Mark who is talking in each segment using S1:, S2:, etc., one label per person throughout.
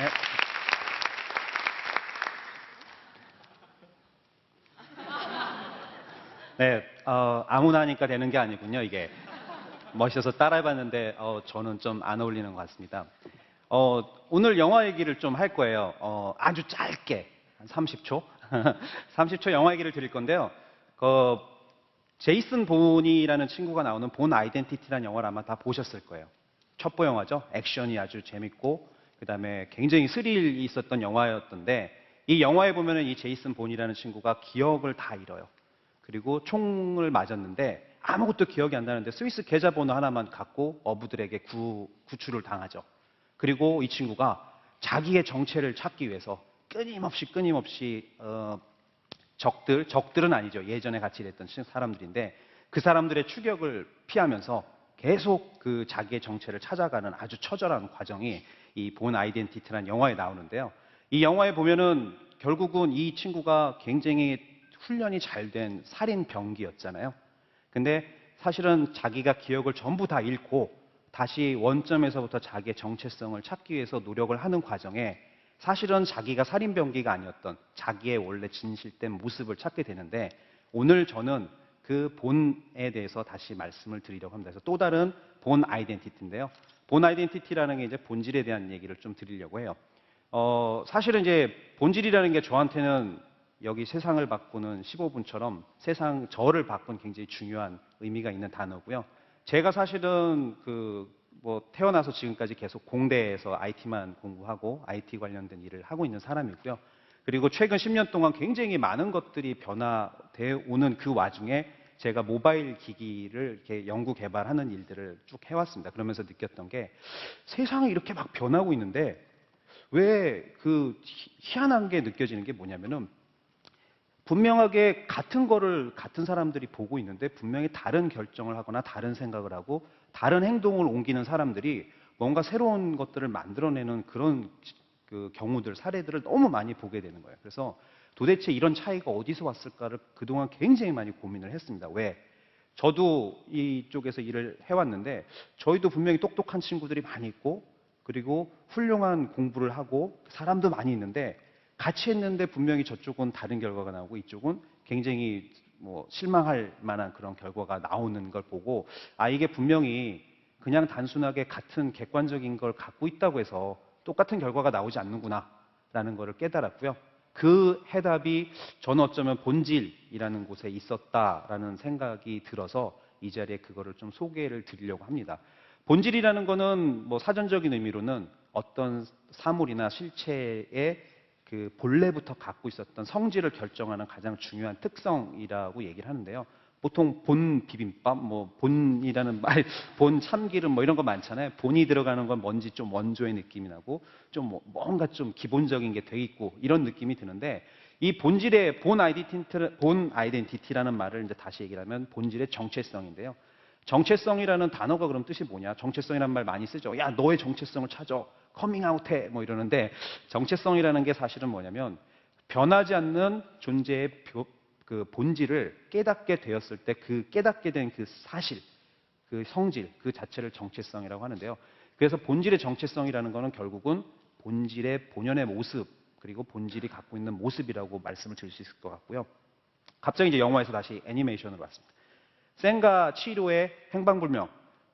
S1: 네. 네, 아무나 하니까 되는 게 아니군요, 이게. 멋있어서 따라해봤는데, 저는 좀 안 어울리는 것 같습니다. 오늘 영화 얘기를 좀 할 거예요. 아주 짧게, 한 30초? 30초 영화 얘기를 드릴 건데요. 제이슨 본이라는 친구가 나오는 본 아이덴티티라는 영화를 아마 다 보셨을 거예요. 첩보 영화죠. 액션이 아주 재밌고, 그 다음에 굉장히 스릴이 있었던 영화였던데, 이 영화에 보면은 이 제이슨 본이라는 친구가 기억을 다 잃어요. 그리고 총을 맞았는데 아무것도 기억이 안 나는데 스위스 계좌번호 하나만 갖고 어부들에게 구출을 당하죠. 그리고 이 친구가 자기의 정체를 찾기 위해서 끊임없이 적들은 아니죠. 예전에 같이 일했던 사람들인데 그 사람들의 추격을 피하면서 계속 그 자기의 정체를 찾아가는 아주 처절한 과정이 이 본 아이덴티티라는 영화에 나오는데요. 이 영화에 보면은 결국은 이 친구가 굉장히 훈련이 잘 된 살인 병기였잖아요. 근데 사실은 자기가 기억을 전부 다 잃고 다시 원점에서부터 자기의 정체성을 찾기 위해서 노력을 하는 과정에 사실은 자기가 살인 병기가 아니었던 자기의 원래 진실된 모습을 찾게 되는데 오늘 저는 그 본에 대해서 다시 말씀을 드리려고 합니다. 그래서 또 다른 본 아이덴티티인데요. 본 아이덴티티라는 게 이제 본질에 대한 얘기를 좀 드리려고 해요. 사실은 이제 본질이라는 게 저한테는 여기 세상을 바꾸는 15분처럼 세상 저를 바꾼 굉장히 중요한 의미가 있는 단어고요. 제가 사실은 태어나서 지금까지 계속 공대에서 IT만 공부하고 IT 관련된 일을 하고 있는 사람이고요. 그리고 최근 10년 동안 굉장히 많은 것들이 변화되어 오는 그 와중에 제가 모바일 기기를 이렇게 연구 개발하는 일들을 쭉 해왔습니다. 그러면서 느꼈던 게 세상이 이렇게 막 변하고 있는데 왜 희한한 게 느껴지는 게 뭐냐면은 분명하게 같은 거를 같은 사람들이 보고 있는데 분명히 다른 결정을 하거나 다른 생각을 하고 다른 행동을 옮기는 사람들이 뭔가 새로운 것들을 만들어내는 그런 경우들, 사례들을 너무 많이 보게 되는 거예요. 그래서 도대체 이런 차이가 어디서 왔을까를 그동안 굉장히 많이 고민을 했습니다. 왜? 저도 이쪽에서 일을 해왔는데 저희도 분명히 똑똑한 친구들이 많이 있고 그리고 훌륭한 공부를 하고 사람도 많이 있는데 같이 했는데 분명히 저쪽은 다른 결과가 나오고 이쪽은 굉장히 실망할 만한 그런 결과가 나오는 걸 보고 이게 분명히 그냥 단순하게 같은 객관적인 걸 갖고 있다고 해서 똑같은 결과가 나오지 않는구나 라는 거를 깨달았고요. 그 해답이 저는 어쩌면 본질이라는 곳에 있었다라는 생각이 들어서 이 자리에 그거를 좀 소개를 드리려고 합니다. 본질이라는 거는 사전적인 의미로는 어떤 사물이나 실체의 그 본래부터 갖고 있었던 성질을 결정하는 가장 중요한 특성이라고 얘기를 하는데요. 보통 본 비빔밥, 본이라는 말, 본 참기름 이런 거 많잖아요. 본이 들어가는 건 뭔지 좀 원조의 느낌이 나고 좀 뭔가 좀 기본적인 게 돼 있고 이런 느낌이 드는데 이 본질의 본 아이덴티티라는 말을 이제 다시 얘기를 하면 본질의 정체성인데요. 정체성이라는 단어가 그럼 뜻이 뭐냐? 정체성이라는 말 많이 쓰죠. 야, 너의 정체성을 찾아. 커밍아웃해. 이러는데 정체성이라는 게 사실은 뭐냐면 변하지 않는 존재의 그 본질을 깨닫게 되었을 때 그 깨닫게 된 그 사실, 그 성질, 그 자체를 정체성이라고 하는데요. 그래서 본질의 정체성이라는 거는 결국은 본질의 본연의 모습 그리고 본질이 갖고 있는 모습이라고 말씀을 드릴 수 있을 것 같고요. 갑자기 이제 영화에서 다시 애니메이션으로 왔습니다. 센과 치히로의 행방불명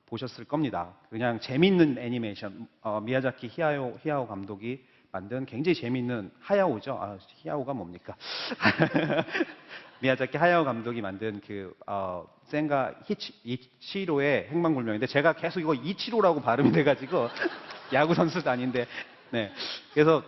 S1: 보셨을 겁니다. 그냥 재밌는 애니메이션. 미야자키 히야오 감독이 만든 굉장히 재밌는 하야오죠. 히야오가 뭡니까? 미야자키 하야오 감독이 만든 센과 치히로의 행방불명인데 제가 계속 이거 이치로라고 발음이 돼가지고 야구 선수도 아닌데 네. 그래서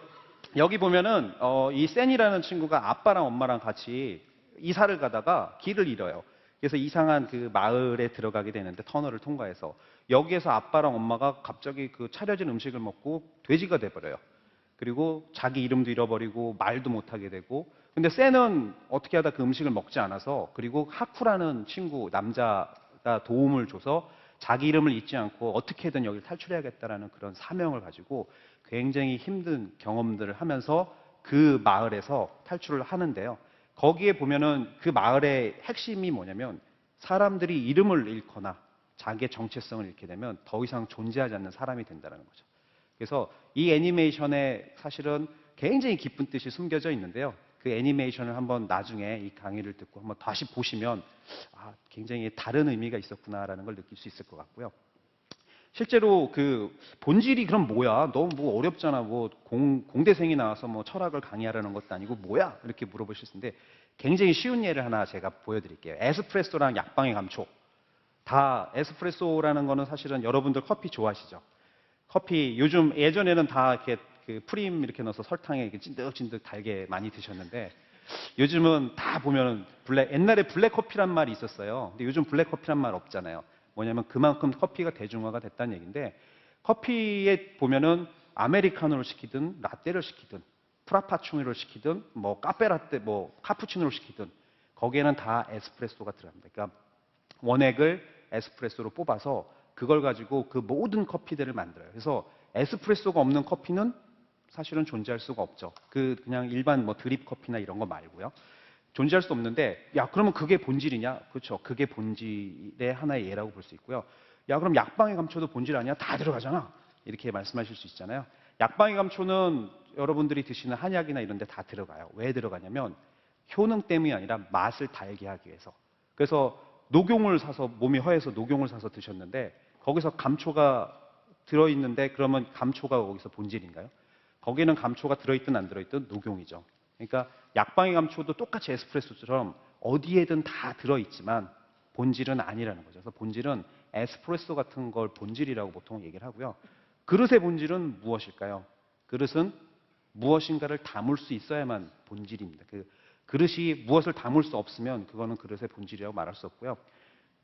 S1: 여기 보면은 이 센이라는 친구가 아빠랑 엄마랑 같이 이사를 가다가 길을 잃어요. 그래서 이상한 그 마을에 들어가게 되는데 터널을 통과해서 여기에서 아빠랑 엄마가 갑자기 그 차려진 음식을 먹고 돼지가 돼버려요. 그리고 자기 이름도 잃어버리고 말도 못하게 되고 근데 센은 어떻게 하다 그 음식을 먹지 않아서 그리고 하쿠라는 친구 남자가 도움을 줘서 자기 이름을 잊지 않고 어떻게든 여기를 탈출해야겠다라는 그런 사명을 가지고 굉장히 힘든 경험들을 하면서 그 마을에서 탈출을 하는데요. 거기에 보면은 그 마을의 핵심이 뭐냐면 사람들이 이름을 잃거나 자기의 정체성을 잃게 되면 더 이상 존재하지 않는 사람이 된다는 거죠. 그래서 이 애니메이션에 사실은 굉장히 깊은 뜻이 숨겨져 있는데요. 그 애니메이션을 한번 나중에 이 강의를 듣고 한번 다시 보시면 굉장히 다른 의미가 있었구나라는 걸 느낄 수 있을 것 같고요. 실제로 그 본질이 그럼 뭐야? 너무 뭐 어렵잖아. 뭐 공대생이 나와서 뭐 철학을 강의하라는 것도 아니고 뭐야? 이렇게 물어보실 텐데 굉장히 쉬운 예를 하나 제가 보여드릴게요. 에스프레소랑 약방의 감초. 다 에스프레소라는 거는 사실은 여러분들 커피 좋아하시죠? 커피 요즘 예전에는 다 이렇게 그 프림 이렇게 넣어서 설탕에 이렇게 찐득찐득 달게 많이 드셨는데 요즘은 다 보면은 옛날에 블랙커피란 말이 있었어요. 근데 요즘 블랙커피란 말 없잖아요. 뭐냐면 그만큼 커피가 대중화가 됐다는 얘기인데 커피에 보면은 아메리카노를 시키든 라떼를 시키든 프라파치노를 시키든 뭐 카페라떼 뭐 카푸치노를 시키든 거기에는 다 에스프레소가 들어갑니다. 그러니까 원액을 에스프레소로 뽑아서 그걸 가지고 그 모든 커피들을 만들어요. 그래서 에스프레소가 없는 커피는 사실은 존재할 수가 없죠. 그냥 일반 뭐 드립 커피나 이런 거 말고요. 존재할 수 없는데, 야, 그러면 그게 본질이냐? 그렇죠. 그게 본질의 하나의 예라고 볼 수 있고요. 야, 그럼 약방의 감초도 본질 아니야? 다 들어가잖아. 이렇게 말씀하실 수 있잖아요. 약방의 감초는 여러분들이 드시는 한약이나 이런 데 다 들어가요. 왜 들어가냐면 효능 때문이 아니라 맛을 달게 하기 위해서. 그래서 녹용을 사서 몸이 허해서 녹용을 사서 드셨는데 거기서 감초가 들어있는데 그러면 감초가 거기서 본질인가요? 거기는 감초가 들어있든 안 들어있든 녹용이죠. 그러니까 약방의 감초도 똑같이 에스프레소처럼 어디에든 다 들어있지만 본질은 아니라는 거죠. 그래서 본질은 에스프레소 같은 걸 본질이라고 보통 얘기를 하고요. 그릇의 본질은 무엇일까요? 그릇은 무엇인가를 담을 수 있어야만 본질입니다. 그 그릇이 무엇을 담을 수 없으면 그거는 그릇의 본질이라고 말할 수 없고요.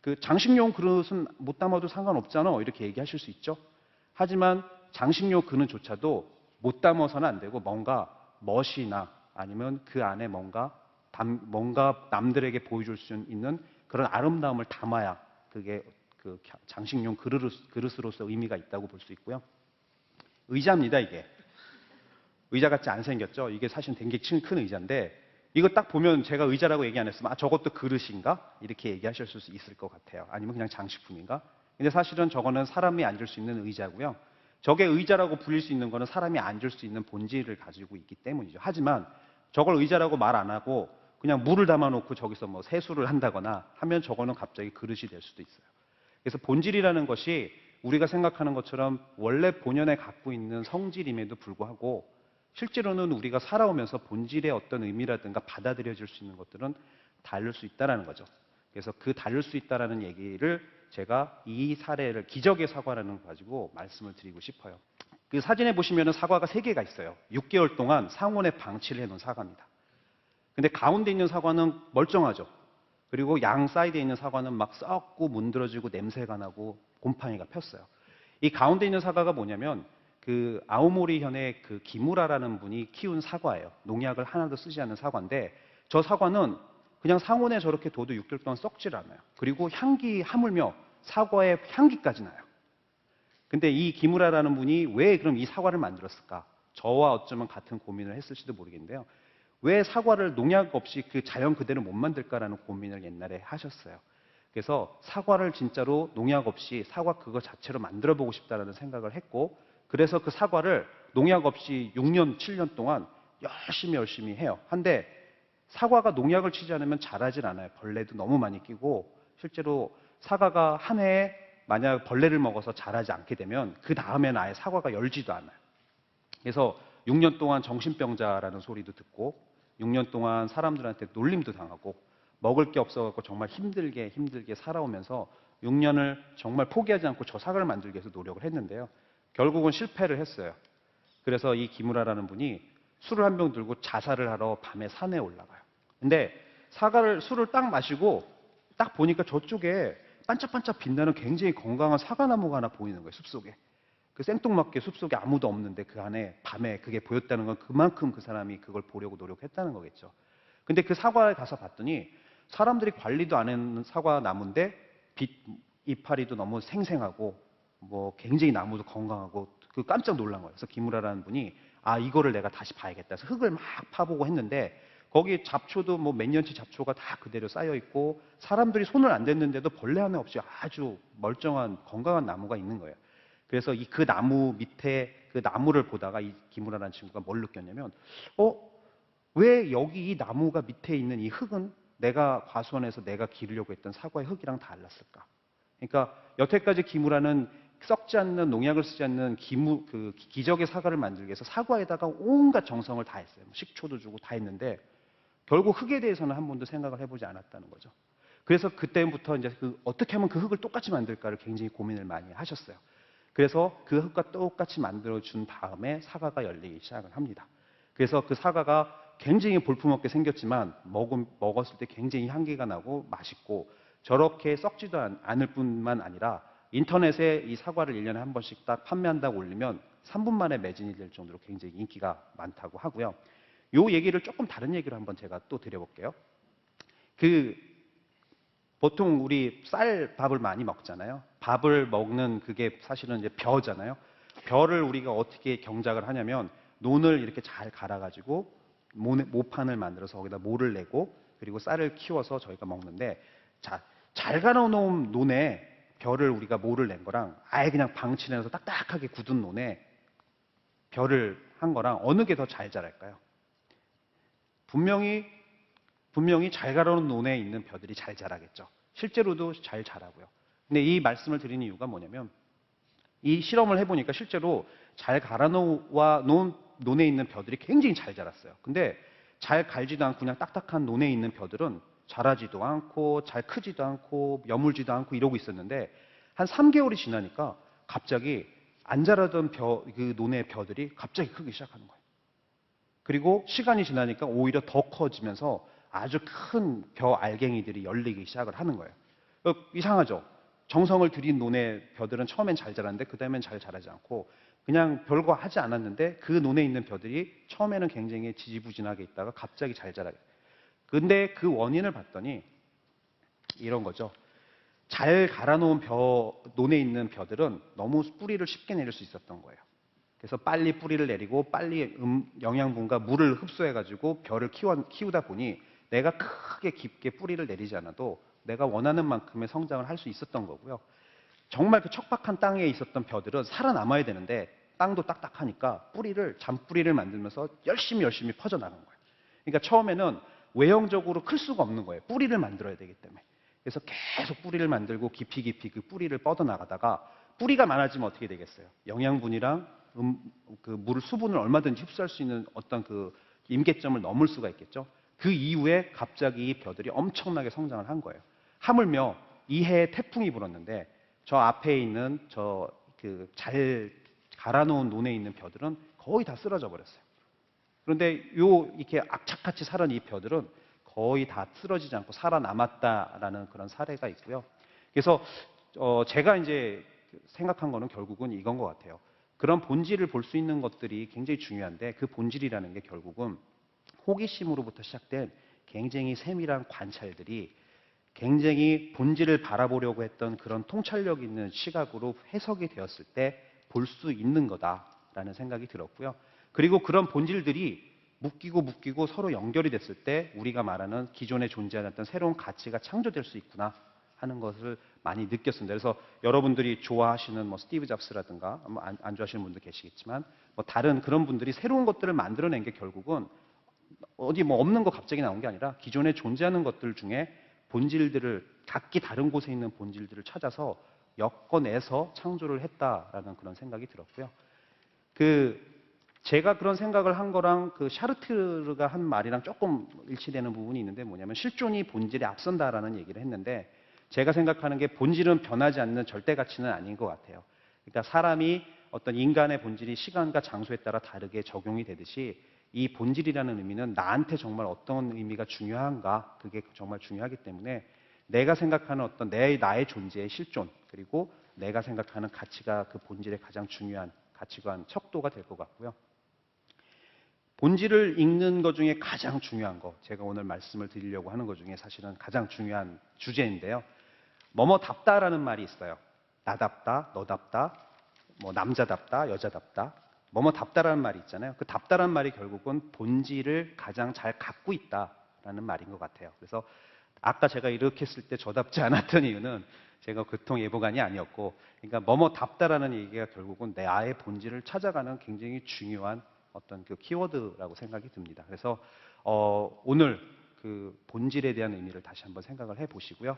S1: 그 장식용 그릇은 못 담아도 상관없잖아. 이렇게 얘기하실 수 있죠. 하지만 장식용 그릇조차도 못 담아서는 안 되고 뭔가 멋이나 아니면 그 안에 뭔가 남들에게 보여줄 수 있는 그런 아름다움을 담아야 그게 그 장식용 그릇으로서 의미가 있다고 볼 수 있고요. 의자입니다, 이게. 의자 같이 안 생겼죠? 이게 사실 되게 큰 의자인데 이거 딱 보면 제가 의자라고 얘기 안 했으면 저것도 그릇인가? 이렇게 얘기하실 수 있을 것 같아요. 아니면 그냥 장식품인가? 근데 사실은 저거는 사람이 앉을 수 있는 의자고요. 저게 의자라고 불릴 수 있는 거는 사람이 앉을 수 있는 본질을 가지고 있기 때문이죠. 하지만 저걸 의자라고 말 안 하고 그냥 물을 담아놓고 저기서 뭐 세수를 한다거나 하면 저거는 갑자기 그릇이 될 수도 있어요. 그래서 본질이라는 것이 우리가 생각하는 것처럼 원래 본연에 갖고 있는 성질임에도 불구하고 실제로는 우리가 살아오면서 본질의 어떤 의미라든가 받아들여질 수 있는 것들은 다를 수 있다는 거죠. 그래서 그 다를 수 있다는 얘기를 제가 이 사례를 기적의 사과라는 거 가지고 말씀을 드리고 싶어요. 그 사진에 보시면 사과가 3개가 있어요. 6개월 동안 상온에 방치를 해놓은 사과입니다. 근데 가운데 있는 사과는 멀쩡하죠. 그리고 양 사이드에 있는 사과는 막 썩고 문드러지고 냄새가 나고 곰팡이가 폈어요. 이 가운데 있는 사과가 뭐냐면 그 아오모리 현의 그 기무라라는 분이 키운 사과예요. 농약을 하나도 쓰지 않는 사과인데 저 사과는 그냥 상온에 저렇게 둬도 6개월 동안 썩질 않아요. 그리고 향기 하물며 사과의 향기까지 나요. 근데 이 기무라라는 분이 왜 그럼 이 사과를 만들었을까? 저와 어쩌면 같은 고민을 했을지도 모르겠는데요. 왜 사과를 농약 없이 그 자연 그대로 못 만들까라는 고민을 옛날에 하셨어요. 그래서 사과를 진짜로 농약 없이 사과 그거 자체로 만들어 보고 싶다라는 생각을 했고 그래서 그 사과를 농약 없이 6년, 7년 동안 열심히 해요. 한데 사과가 농약을 치지 않으면 자라질 않아요. 벌레도 너무 많이 끼고 실제로 사과가 한 해에 만약 벌레를 먹어서 자라지 않게 되면 그 다음에는 아예 사과가 열지도 않아요. 그래서 6년 동안 정신병자라는 소리도 듣고 6년 동안 사람들한테 놀림도 당하고 먹을 게 없어서 정말 힘들게 살아오면서 6년을 정말 포기하지 않고 저 사과를 만들기 위해서 노력을 했는데요. 결국은 실패를 했어요. 그래서 이 기무라라는 분이 술을 한 병 들고 자살을 하러 밤에 산에 올라가요. 근데 술을 딱 마시고 딱 보니까 저쪽에 반짝반짝 빛나는 굉장히 건강한 사과나무가 하나 보이는 거예요, 숲속에. 그 생뚱맞게 숲속에 아무도 없는데 그 안에 밤에 그게 보였다는 건 그만큼 그 사람이 그걸 보려고 노력했다는 거겠죠. 근데 그 사과에 가서 봤더니 사람들이 관리도 안 하는 사과나무인데 이파리도 너무 생생하고 뭐 굉장히 나무도 건강하고 그 깜짝 놀란 거예요. 그래서 기무라라는 분이 이거를 내가 다시 봐야겠다. 그래서 흙을 막 파보고 했는데 거기 잡초도 뭐 몇 년치 잡초가 다 그대로 쌓여 있고 사람들이 손을 안 댔는데도 벌레 하나 없이 아주 멀쩡한 건강한 나무가 있는 거예요. 그래서 그 나무 밑에 그 나무를 보다가 이 김우라라는 친구가 뭘 느꼈냐면, 왜 여기 이 나무가 밑에 있는 이 흙은 내가 과수원에서 내가 기르려고 했던 사과의 흙이랑 달랐을까? 그러니까 여태까지 김우라는 썩지 않는 농약을 쓰지 않는 기적의 사과를 만들기 위해서 사과에다가 온갖 정성을 다 했어요. 식초도 주고 다 했는데 결국 흙에 대해서는 한 번도 생각을 해보지 않았다는 거죠. 그래서 그때부터 이제 어떻게 하면 그 흙을 똑같이 만들까를 굉장히 고민을 많이 하셨어요. 그래서 그 흙과 똑같이 만들어준 다음에 사과가 열리기 시작을 합니다. 그래서 그 사과가 굉장히 볼품없게 생겼지만 먹었을 때 굉장히 향기가 나고 맛있고 저렇게 썩지도 않을 뿐만 아니라 인터넷에 이 사과를 1년에 한 번씩 딱 판매한다고 올리면 3분 만에 매진이 될 정도로 굉장히 인기가 많다고 하고요. 요 얘기를 조금 다른 얘기로 한번 제가 또 드려볼게요. 보통 우리 쌀밥을 많이 먹잖아요. 밥을 먹는 그게 사실은 이제 벼잖아요. 벼를 우리가 어떻게 경작을 하냐면 논을 이렇게 잘 갈아가지고 모판을 만들어서 거기다 모를 내고 그리고 쌀을 키워서 저희가 먹는데 잘 갈아놓은 논에 벼를 우리가 모를 낸 거랑 아예 그냥 방치해서 딱딱하게 굳은 논에 벼를 한 거랑 어느 게 더 잘 자랄까요? 분명히 잘 갈아놓은 논에 있는 벼들이 잘 자라겠죠. 실제로도 잘 자라고요. 근데 이 말씀을 드리는 이유가 뭐냐면 이 실험을 해보니까 실제로 잘 갈아놓은 논에 있는 벼들이 굉장히 잘 자랐어요. 근데 잘 갈지도 않고 그냥 딱딱한 논에 있는 벼들은 자라지도 않고 잘 크지도 않고 여물지도 않고 이러고 있었는데 한 3개월이 지나니까 갑자기 안 자라던 그 논의 벼들이 갑자기 크기 시작하는 거예요. 그리고 시간이 지나니까 오히려 더 커지면서 아주 큰 벼 알갱이들이 열리기 시작을 하는 거예요. 이상하죠? 정성을 들인 논의 벼들은 처음엔 잘 자랐는데 그 다음엔 잘 자라지 않고 그냥 별거 하지 않았는데 그 논에 있는 벼들이 처음에는 굉장히 지지부진하게 있다가 갑자기 잘 자라게. 근데 그 원인을 봤더니 이런 거죠. 잘 갈아놓은 논에 있는 벼들은 너무 뿌리를 쉽게 내릴 수 있었던 거예요. 그래서 빨리 뿌리를 내리고 빨리 영양분과 물을 흡수해가지고 벼를 키우다 보니 내가 크게 깊게 뿌리를 내리지 않아도 내가 원하는 만큼의 성장을 할 수 있었던 거고요. 정말 그 척박한 땅에 있었던 벼들은 살아남아야 되는데 땅도 딱딱하니까 잔뿌리를 만들면서 열심히 퍼져나간 거예요. 그러니까 처음에는 외형적으로 클 수가 없는 거예요. 뿌리를 만들어야 되기 때문에. 그래서 계속 뿌리를 만들고 깊이 그 뿌리를 뻗어나가다가 뿌리가 많아지면 어떻게 되겠어요? 영양분이랑 수분을 얼마든지 흡수할 수 있는 어떤 그 임계점을 넘을 수가 있겠죠. 그 이후에 갑자기 이 벼들이 엄청나게 성장을 한 거예요. 하물며 이 해에 태풍이 불었는데 저 앞에 있는 잘 갈아놓은 논에 있는 벼들은 거의 다 쓰러져 버렸어요. 그런데 이렇게 악착같이 자란 이 벼들은 거의 다 쓰러지지 않고 살아남았다라는 그런 사례가 있고요. 그래서 제가 이제 생각한 거는 결국은 이건 것 같아요. 그런 본질을 볼 수 있는 것들이 굉장히 중요한데 그 본질이라는 게 결국은 호기심으로부터 시작된 굉장히 세밀한 관찰들이 굉장히 본질을 바라보려고 했던 그런 통찰력 있는 시각으로 해석이 되었을 때 볼 수 있는 거다라는 생각이 들었고요. 그리고 그런 본질들이 묶이고 서로 연결이 됐을 때 우리가 말하는 기존에 존재하던 새로운 가치가 창조될 수 있구나 하는 것을 많이 느꼈습니다. 그래서 여러분들이 좋아하시는 스티브 잡스라든가 안 좋아하시는 분도 계시겠지만 다른 그런 분들이 새로운 것들을 만들어낸 게 결국은 어디 없는 거 갑자기 나온 게 아니라 기존에 존재하는 것들 중에 본질들을 각기 다른 곳에 있는 본질들을 찾아서 엮어내서 창조를 했다라는 그런 생각이 들었고요. 제가 그런 생각을 한 거랑 샤르트르가 한 말이랑 조금 일치되는 부분이 있는데 뭐냐면 실존이 본질에 앞선다라는 얘기를 했는데 제가 생각하는 게 본질은 변하지 않는 절대 가치는 아닌 것 같아요. 그러니까 사람이 어떤 인간의 본질이 시간과 장소에 따라 다르게 적용이 되듯이 이 본질이라는 의미는 나한테 정말 어떤 의미가 중요한가 그게 정말 중요하기 때문에 내가 생각하는 어떤 나의 존재의 실존 그리고 내가 생각하는 가치가 그 본질의 가장 중요한 가치관 척도가 될 것 같고요. 본질을 읽는 것 중에 가장 중요한 거 제가 오늘 말씀을 드리려고 하는 것 중에 사실은 가장 중요한 주제인데요. 뭐뭐답다라는 말이 있어요. 나답다, 너답다, 남자답다, 여자답다. 뭐뭐답다라는 말이 있잖아요. 그 답다라는 말이 결국은 본질을 가장 잘 갖고 있다라는 된다라는 말인 것 같아요. 그래서 아까 제가 이렇게 했을 때 저답지 않았던 이유는 제가 교통예보관이 아니었고, 그러니까 뭐뭐답다라는 얘기가 결국은 내 아의 본질을 찾아가는 굉장히 중요한 어떤 그 키워드라고 생각이 듭니다. 그래서 오늘 그 본질에 대한 의미를 다시 한번 생각을 해보시고요.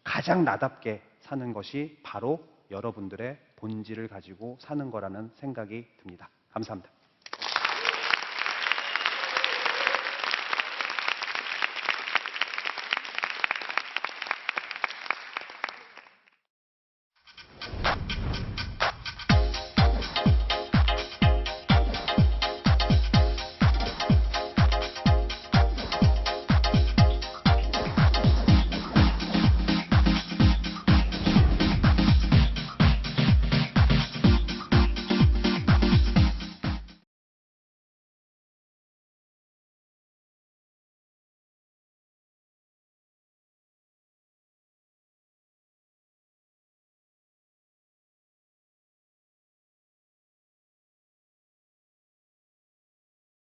S1: 가장 나답게 사는 것이 바로 여러분들의 본질을 가지고 사는 거라는 생각이 듭니다. 감사합니다.